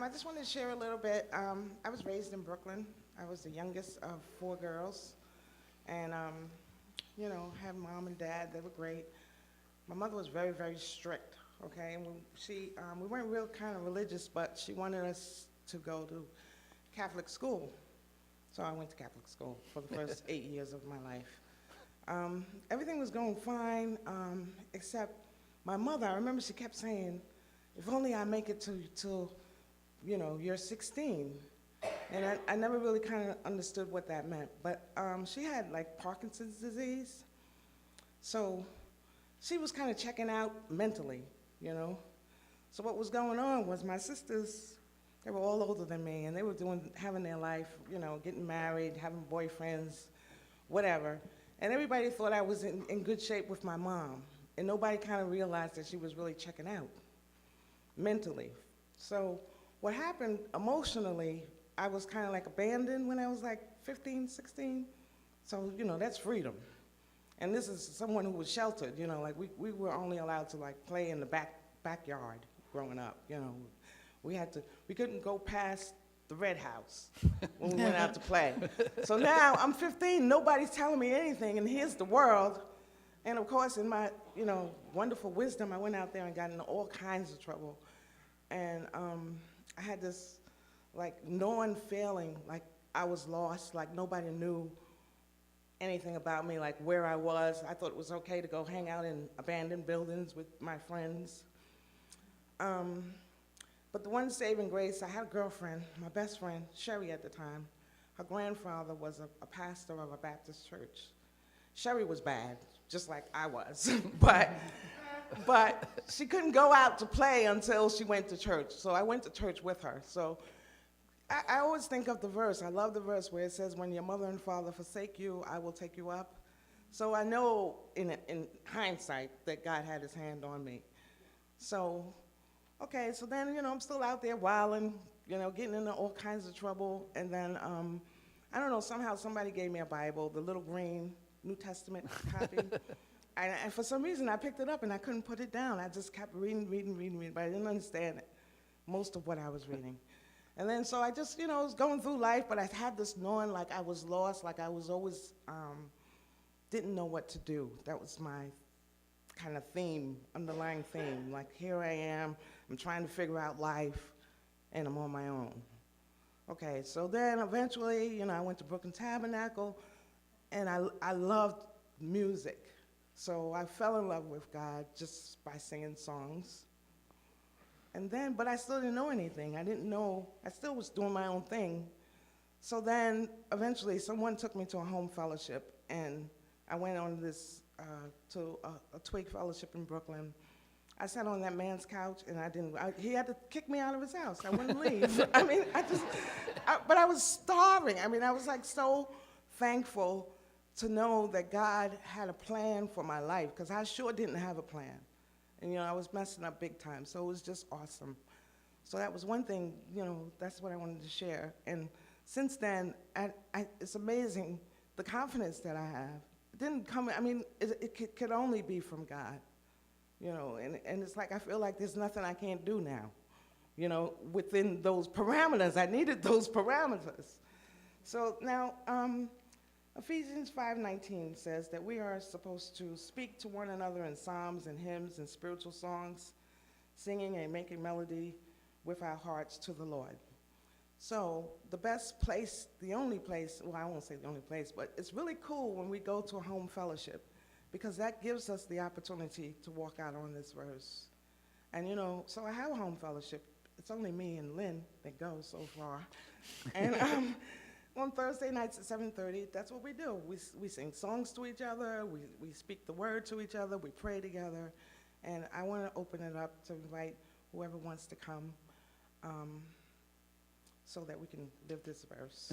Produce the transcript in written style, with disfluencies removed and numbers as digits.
I just wanted to share a little bit. I was raised in Brooklyn. I was the youngest of four girls, and had mom and dad. They were great. My mother was very, very strict. Okay, and we weren't real kind of religious, but she wanted us to go to Catholic school. So I went to Catholic school for the first 8 years of my life. Everything was going fine, except my mother. I remember she kept saying, "If only I make it till you're 16." And I never really kind of understood what that meant. But she had like Parkinson's disease. So she was kind of checking out mentally. So what was going on was my sisters, they were all older than me, and they were having their life, getting married, having boyfriends, whatever. And everybody thought I was in good shape with my mom. And nobody kind of realized that she was really checking out mentally. So what happened emotionally, I was kind of like abandoned when I was like 15, 16. So, that's freedom. And this is someone who was sheltered, like we were only allowed to like play in the backyard growing up, We couldn't go past the red house when we went out to play. So now I'm 15, nobody's telling me anything, and here's the world. And of course, in my, wonderful wisdom, I went out there and got into all kinds of trouble. And I had this, like, gnawing feeling, like I was lost, like nobody knew anything about me, like where I was. I thought it was okay to go hang out in abandoned buildings with my friends. But the one saving grace, I had a girlfriend, my best friend, Sherry at the time. Her grandfather was a pastor of a Baptist church. Sherry was bad, just like I was, but she couldn't go out to play until she went to church. So I went to church with her. So I always think of the verse. I love the verse where it says, "When your mother and father forsake you, I will take you up." So I know in hindsight that God had his hand on me. So, okay, so then, I'm still out there wilding, getting into all kinds of trouble. And then, I don't know, somehow somebody gave me a Bible, the little green New Testament copy. And for some reason, I picked it up and I couldn't put it down. I just kept reading, but I didn't understand it, most of what I was reading. And then, so I just, was going through life, but I had this knowing like I was lost, like I was always, didn't know what to do. That was my kind of underlying theme. Like, here I am, I'm trying to figure out life, and I'm on my own. Okay, so then eventually, I went to Brooklyn Tabernacle, and I loved music. So I fell in love with God just by singing songs. And then, but I still didn't know anything. I still was doing my own thing. So then, eventually, someone took me to a home fellowship, and I went on this, to a Twig fellowship in Brooklyn. I sat on that man's couch, and he had to kick me out of his house. I wouldn't leave. But I was starving. I was like so thankful to know that God had a plan for my life, because I sure didn't have a plan. And, I was messing up big time, so it was just awesome. So that was one thing, that's what I wanted to share. And since then, it's amazing the confidence that I have. It didn't come, it could only be from God, and it's like I feel like there's nothing I can't do now, within those parameters. I needed those parameters. So now, Ephesians 5:19 says that we are supposed to speak to one another in psalms and hymns and spiritual songs, singing and making melody with our hearts to the Lord. So the best place, the only place, well, I won't say the only place, but it's really cool when we go to a home fellowship, because that gives us the opportunity to walk out on this verse. And so I have a home fellowship. It's only me and Lynn that go so far. And on Thursday nights at 7:30, that's what we do. We sing songs to each other, we speak the word to each other, we pray together, and I want to open it up to invite whoever wants to come, so that we can live this verse.